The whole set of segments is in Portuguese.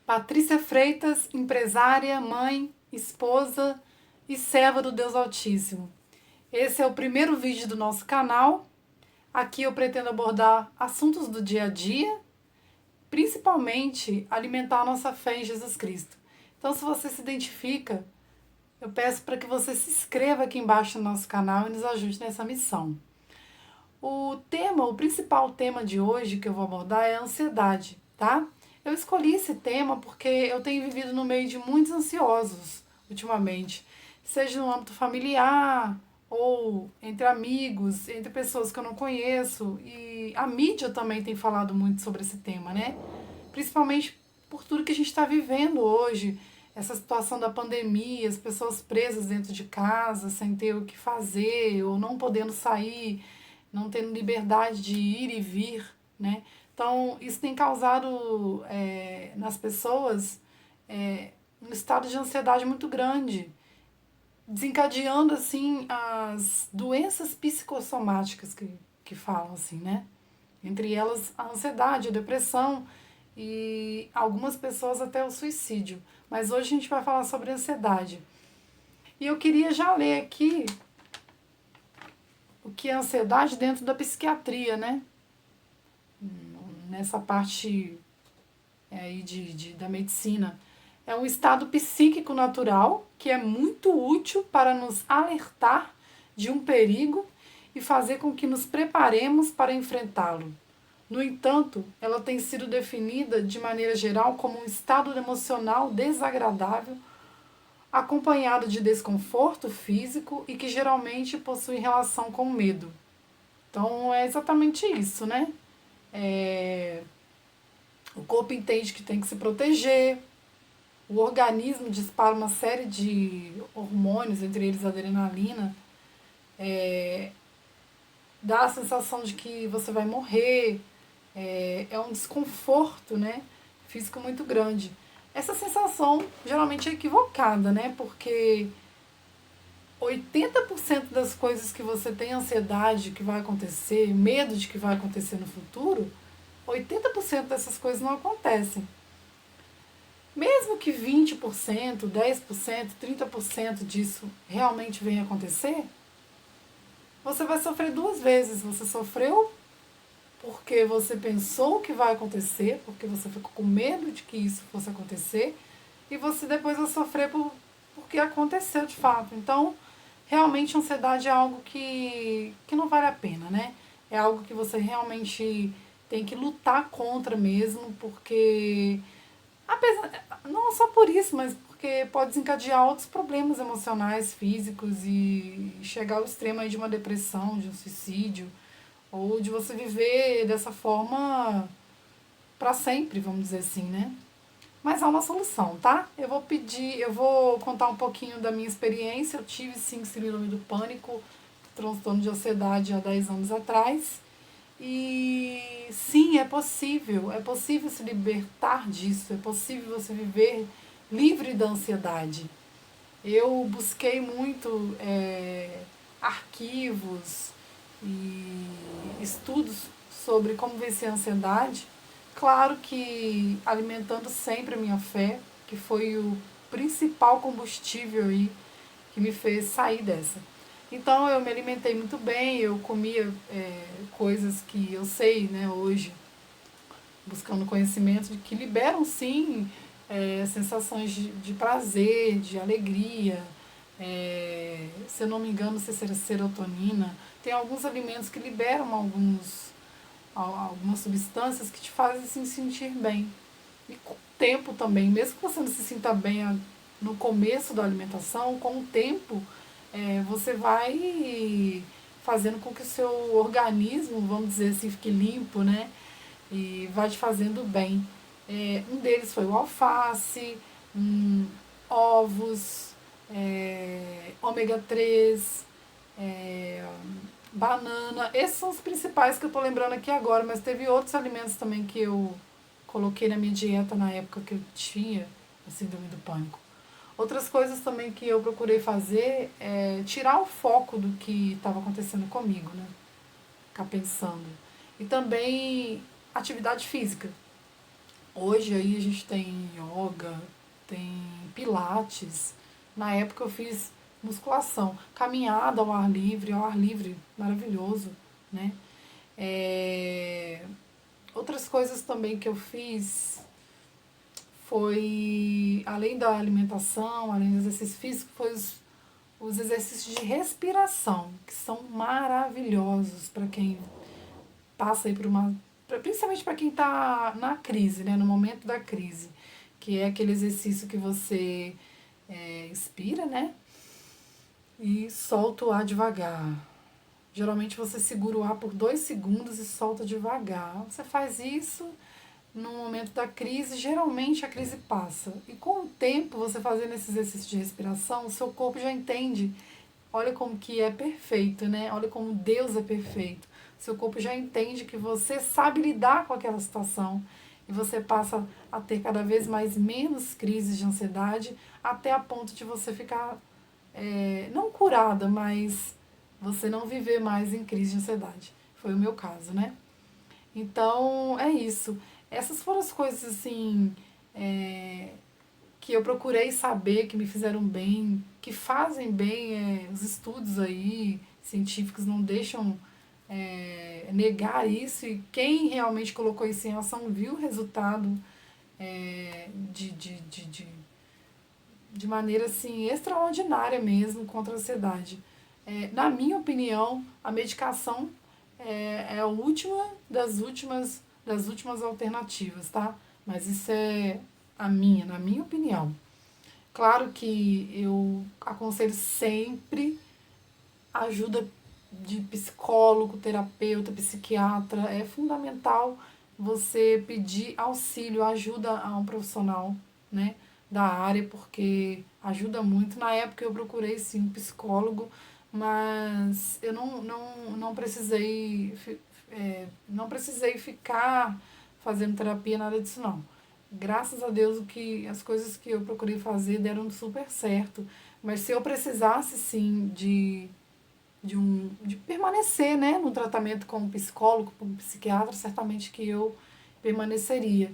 Patrícia Freitas, empresária, mãe, esposa e serva do Deus Altíssimo. Esse é o primeiro vídeo do nosso canal. Aqui eu pretendo abordar assuntos do dia a dia, principalmente alimentar a nossa fé em Jesus Cristo. Então, se você se identifica, eu peço para que você se inscreva aqui embaixo no nosso canal e nos ajude nessa missão. O principal tema de hoje que eu vou abordar é a ansiedade, tá? Eu escolhi esse tema porque eu tenho vivido no meio de muitos ansiosos ultimamente, seja no âmbito familiar ou entre amigos, entre pessoas que eu não conheço, e a mídia também tem falado muito sobre esse tema, né? Principalmente por tudo que a gente está vivendo hoje, essa situação da pandemia, as pessoas presas dentro de casa, sem ter o que fazer, ou não podendo sair, não tendo liberdade de ir e vir, né? Então, isso tem causado nas pessoas um estado de ansiedade muito grande, desencadeando, assim, as doenças psicossomáticas que falam, assim, né? Entre elas, a ansiedade, a depressão e algumas pessoas até o suicídio. Mas hoje a gente vai falar sobre ansiedade. E eu queria já ler aqui o que é ansiedade dentro da psiquiatria, né? Nessa parte aí da medicina. É um estado psíquico natural que é muito útil para nos alertar de um perigo e fazer com que nos preparemos para enfrentá-lo. No entanto, ela tem sido definida de maneira geral como um estado emocional desagradável, acompanhado de desconforto físico e que geralmente possui relação com o medo. Então é exatamente isso, né? O corpo entende que tem que se proteger, o organismo dispara uma série de hormônios, entre eles a adrenalina, dá a sensação de que você vai morrer, é um desconforto, né, físico muito grande. Essa sensação geralmente é equivocada, né, porque 80% das coisas que você tem ansiedade que vai acontecer, medo de que vai acontecer no futuro, 80% dessas coisas não acontecem. Mesmo que 20%, 10%, 30% disso realmente venha acontecer, você vai sofrer duas vezes. Você sofreu porque você pensou que vai acontecer, porque você ficou com medo de que isso fosse acontecer, e você depois vai sofrer porque aconteceu de fato. Então, realmente a ansiedade é algo que não vale a pena, né? É algo que você realmente tem que lutar contra mesmo, porque não só por isso, mas porque pode desencadear outros problemas emocionais, físicos e chegar ao extremo aí de uma depressão, de um suicídio, ou de você viver dessa forma para sempre, vamos dizer assim, né? Mas há uma solução, tá? Eu vou contar um pouquinho da minha experiência. Eu tive sim síndrome do pânico, transtorno de ansiedade há 10 anos atrás. E sim, é possível se libertar disso, é possível você viver livre da ansiedade. Eu busquei muito arquivos e estudos sobre como vencer a ansiedade. Claro que alimentando sempre a minha fé, que foi o principal combustível aí que me fez sair dessa. Então eu me alimentei muito bem, eu comia coisas que eu sei, né, hoje, buscando conhecimento, de que liberam sim sensações de prazer, de alegria. Se eu não me engano, se é serotonina. Tem alguns alimentos que liberam algumas substâncias que te fazem se sentir bem. E com o tempo também, mesmo que você não se sinta bem no começo da alimentação, com o tempo você vai fazendo com que o seu organismo, vamos dizer assim, fique limpo, né? E vai te fazendo bem. Um deles foi o alface, ovos, ômega 3, é, banana. Esses são os principais que eu tô lembrando aqui agora, mas teve outros alimentos também que eu coloquei na minha dieta na época que eu tinha a síndrome do pânico. Outras coisas também que eu procurei fazer é tirar o foco do que estava acontecendo comigo, né? Ficar pensando. E também atividade física. Hoje aí a gente tem yoga, tem pilates. Na época eu fiz musculação, caminhada ao ar livre, maravilhoso, né? É, outras coisas também que eu fiz foi, além da alimentação, além do exercício físico, foi os exercícios de respiração, que são maravilhosos para quem passa aí por uma. Principalmente para quem está na crise, né? No momento da crise. Que é aquele exercício que você inspira, né? E solta o ar devagar. Geralmente você segura o ar por 2 segundos e solta devagar. Você faz isso no momento da crise, geralmente a crise passa. E com o tempo, você fazendo esse exercício de respiração, o seu corpo já entende. Olha como que é perfeito, né? Olha como Deus é perfeito. Seu corpo já entende que você sabe lidar com aquela situação e você passa a ter cada vez mais menos crises de ansiedade até a ponto de você ficar não curada, mas você não viver mais em crise de ansiedade. Foi o meu caso, né? Então é isso. Essas foram as coisas assim que eu procurei saber, que me fizeram bem, que fazem bem. Os estudos aí científicos não deixam negar isso, e quem realmente colocou isso em ação viu o resultado é, de, de, de, de, de maneira assim extraordinária mesmo contra a ansiedade. Na minha opinião, a medicação é a última das últimas alternativas, tá? Mas isso é na minha opinião. Claro que eu aconselho sempre ajuda de psicólogo, terapeuta, psiquiatra. É fundamental você pedir auxílio, ajuda a um profissional, né, da área, porque ajuda muito. Na época eu procurei sim um psicólogo, mas eu não precisei não precisei ficar fazendo terapia, nada disso não. Graças a Deus as coisas que eu procurei fazer deram super certo. Mas se eu precisasse sim de permanecer, né, no tratamento com um psicólogo, com um psiquiatra, certamente que eu permaneceria.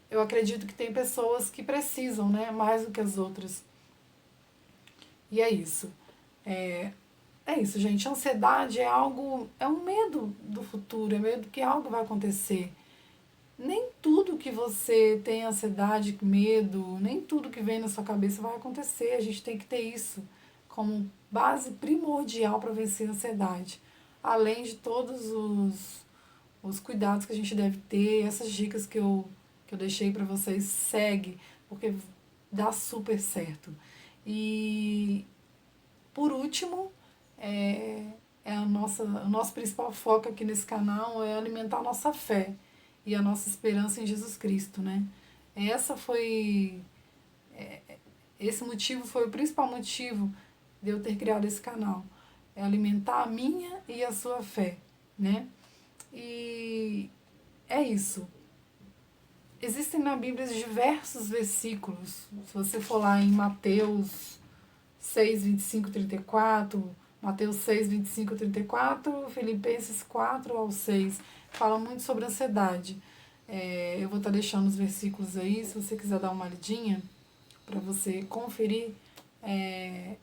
Eu acredito que tem pessoas que precisam, né, mais do que as outras. E é isso. É, é isso, gente. A ansiedade é algo, é um medo do futuro, é medo que algo vai acontecer. Nem tudo que você tem ansiedade, medo, nem tudo que vem na sua cabeça vai acontecer. A gente tem que ter isso como base primordial para vencer a ansiedade. Além de todos os cuidados que a gente deve ter, essas dicas que eu deixei para vocês, segue, porque dá super certo. E, por último, o nosso principal foco aqui nesse canal é alimentar a nossa fé e a nossa esperança em Jesus Cristo, né? Essa foi esse motivo foi o principal motivo de eu ter criado esse canal. É alimentar a minha e a sua fé, né? E é isso. Existem na Bíblia diversos versículos. Se você for lá em Mateus 6, 25, 34, Mateus 6, 25, 34, Filipenses 4 ao 6, fala muito sobre ansiedade. Eu vou estar deixando os versículos aí, se você quiser dar uma lidinha, para você conferir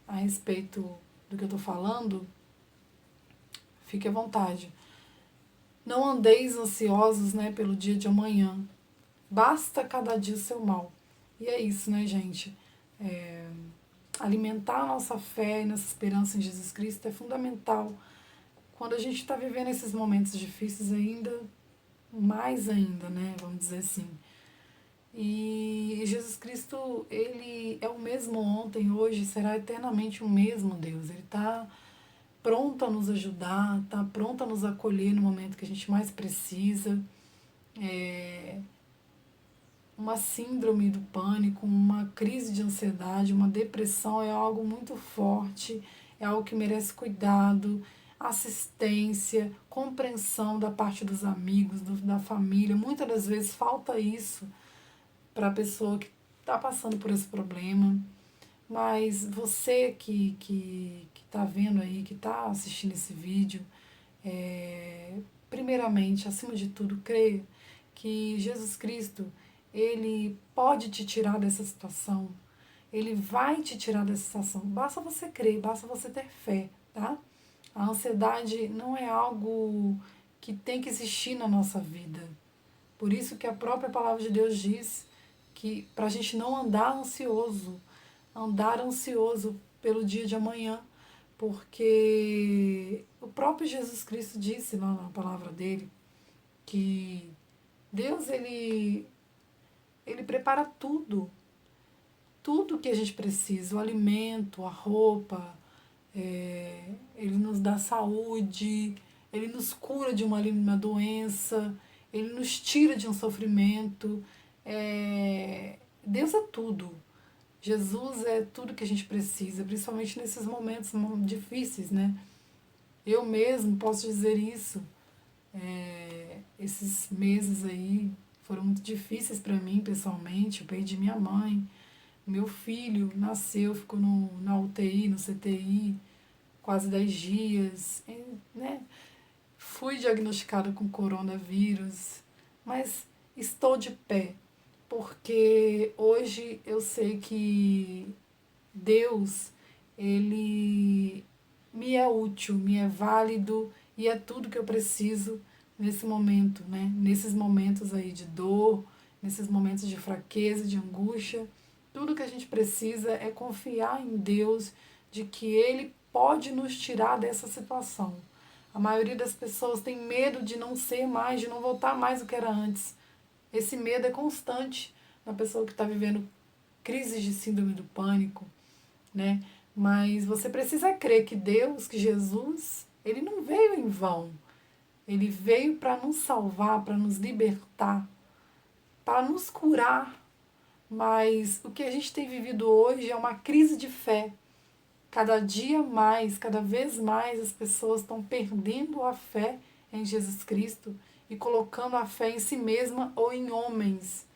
a respeito do que eu estou falando, fique à vontade. Não andeis ansiosos, né, pelo dia de amanhã. Basta cada dia o seu mal. E é isso, né, gente? Alimentar a nossa fé e nossa esperança em Jesus Cristo é fundamental. Quando a gente está vivendo esses momentos difíceis ainda, mais ainda, né, vamos dizer assim. E Jesus Cristo, ele é o mesmo ontem, hoje, será eternamente o mesmo Deus. Ele está pronto a nos ajudar, está pronto a nos acolher no momento que a gente mais precisa. Uma síndrome do pânico, uma crise de ansiedade, uma depressão é algo muito forte, é algo que merece cuidado, assistência, compreensão da parte dos amigos, da família. Muitas das vezes falta isso para a pessoa que está passando por esse problema. Mas você que está vendo aí, que está assistindo esse vídeo, primeiramente, acima de tudo, creia que Jesus Cristo, Ele pode te tirar dessa situação. Ele vai te tirar dessa situação. Basta você crer, basta você ter fé, tá? A ansiedade não é algo que tem que existir na nossa vida. Por isso que a própria palavra de Deus diz que para a gente não andar ansioso pelo dia de amanhã, porque o próprio Jesus Cristo disse lá na palavra dele que Deus ele prepara tudo que a gente precisa, o alimento, a roupa, ele nos dá saúde, ele nos cura de uma doença, ele nos tira de um sofrimento. Deus é tudo. Jesus é tudo que a gente precisa, principalmente nesses momentos difíceis, né? Eu mesmo posso dizer isso. Esses meses aí foram muito difíceis para mim, pessoalmente. Eu perdi minha mãe, meu filho nasceu, ficou na UTI, no CTI, quase 10 dias, né? Fui diagnosticada com coronavírus, mas estou de pé, porque hoje eu sei que Deus, ele me é útil, me é válido e é tudo que eu preciso nesse momento, né? Nesses momentos aí de dor, nesses momentos de fraqueza, de angústia. Tudo que a gente precisa é confiar em Deus de que Ele pode nos tirar dessa situação. A maioria das pessoas tem medo de não ser mais, de não voltar mais o que era antes. Esse medo é constante na pessoa que está vivendo crises de síndrome do pânico, né? Mas você precisa crer que Deus, que Jesus, ele não veio em vão. Ele veio para nos salvar, para nos libertar, para nos curar. Mas o que a gente tem vivido hoje é uma crise de fé. Cada dia mais, cada vez mais as pessoas estão perdendo a fé em Jesus Cristo e colocando a fé em si mesma ou em homens.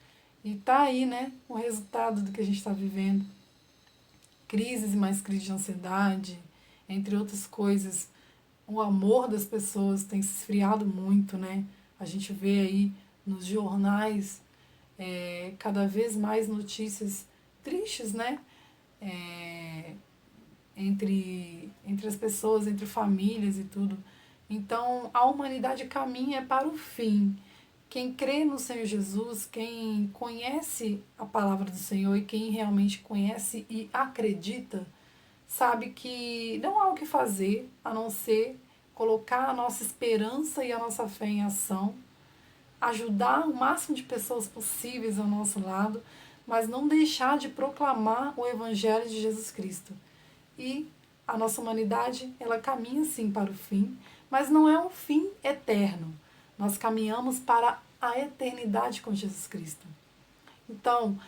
E tá aí, né, o resultado do que a gente está vivendo. Crises e mais crises de ansiedade, entre outras coisas. O amor das pessoas tem se esfriado muito, né? A gente vê aí nos jornais cada vez mais notícias tristes, né? Entre as pessoas, entre famílias e tudo. Então, a humanidade caminha para o fim. Quem crê no Senhor Jesus, quem conhece a palavra do Senhor e quem realmente conhece e acredita, sabe que não há o que fazer a não ser colocar a nossa esperança e a nossa fé em ação, ajudar o máximo de pessoas possíveis ao nosso lado, mas não deixar de proclamar o Evangelho de Jesus Cristo. E a nossa humanidade, ela caminha sim para o fim, mas não é um fim eterno. Nós caminhamos para a eternidade com Jesus Cristo. Então,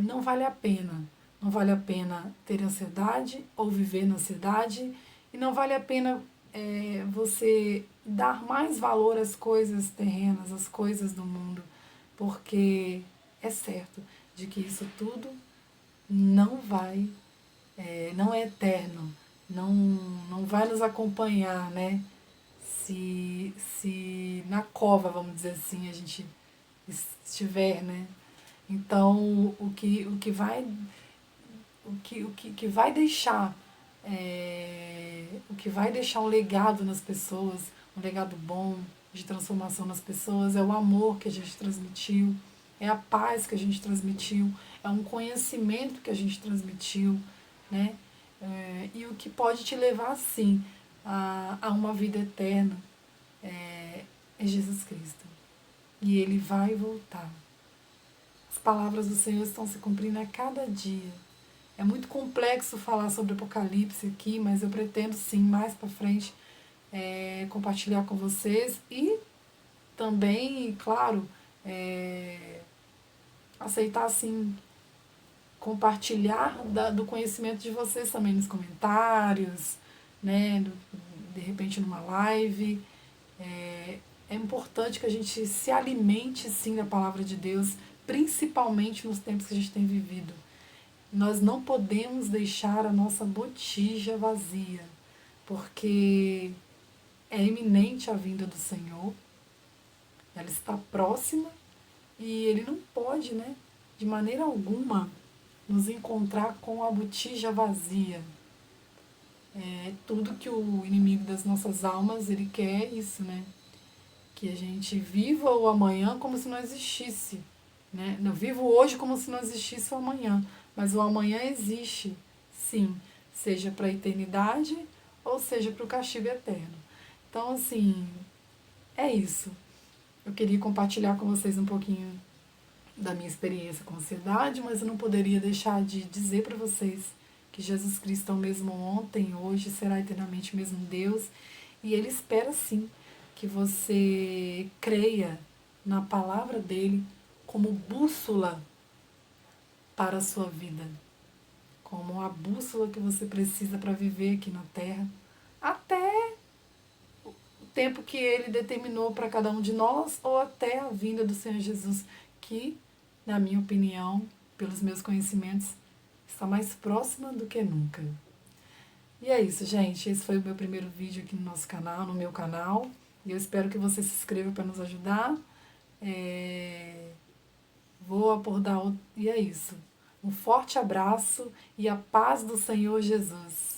não vale a pena. Não vale a pena ter ansiedade ou viver na ansiedade. E não vale a pena você dar mais valor às coisas terrenas, às coisas do mundo. Porque é certo de que isso tudo não vai, não é eterno. Não vai nos acompanhar, né? Se na cova, vamos dizer assim, a gente estiver, né? Então, que vai deixar, o que vai deixar um legado nas pessoas, um legado bom de transformação nas pessoas, é o amor que a gente transmitiu, é a paz que a gente transmitiu, é um conhecimento que a gente transmitiu, né? E o que pode te levar, sim, a uma vida eterna é Jesus Cristo. E Ele vai voltar. As palavras do Senhor estão se cumprindo a cada dia. É muito complexo falar sobre Apocalipse aqui, mas eu pretendo sim, mais para frente, compartilhar com vocês e também, claro, aceitar assim, compartilhar do conhecimento de vocês também nos comentários, né, de repente numa live. É importante que a gente se alimente sim da palavra de Deus, principalmente nos tempos que a gente tem vivido. Nós não podemos deixar a nossa botija vazia, porque é iminente a vinda do Senhor, ela está próxima E ele não pode, né, de maneira alguma, nos encontrar com a botija vazia. É tudo que o inimigo das nossas almas, ele quer isso, né? Que a gente viva o amanhã como se não existisse. Né? Eu vivo hoje como se não existisse o amanhã. Mas o amanhã existe, sim. Seja para a eternidade ou seja para o castigo eterno. Então, assim, é isso. Eu queria compartilhar com vocês um pouquinho da minha experiência com ansiedade, mas eu não poderia deixar de dizer para vocês que Jesus Cristo é o mesmo ontem, hoje, será eternamente o mesmo Deus, e Ele espera sim que você creia na palavra dele como bússola para a sua vida, como a bússola que você precisa para viver aqui na Terra, até o tempo que ele determinou para cada um de nós, ou até a vinda do Senhor Jesus, que, na minha opinião, pelos meus conhecimentos, está mais próxima do que nunca. E é isso, gente. Esse foi o meu primeiro vídeo aqui no nosso canal, no meu canal. E eu espero que você se inscreva para nos ajudar. Vou abordar outro. E é isso. Um forte abraço e a paz do Senhor Jesus.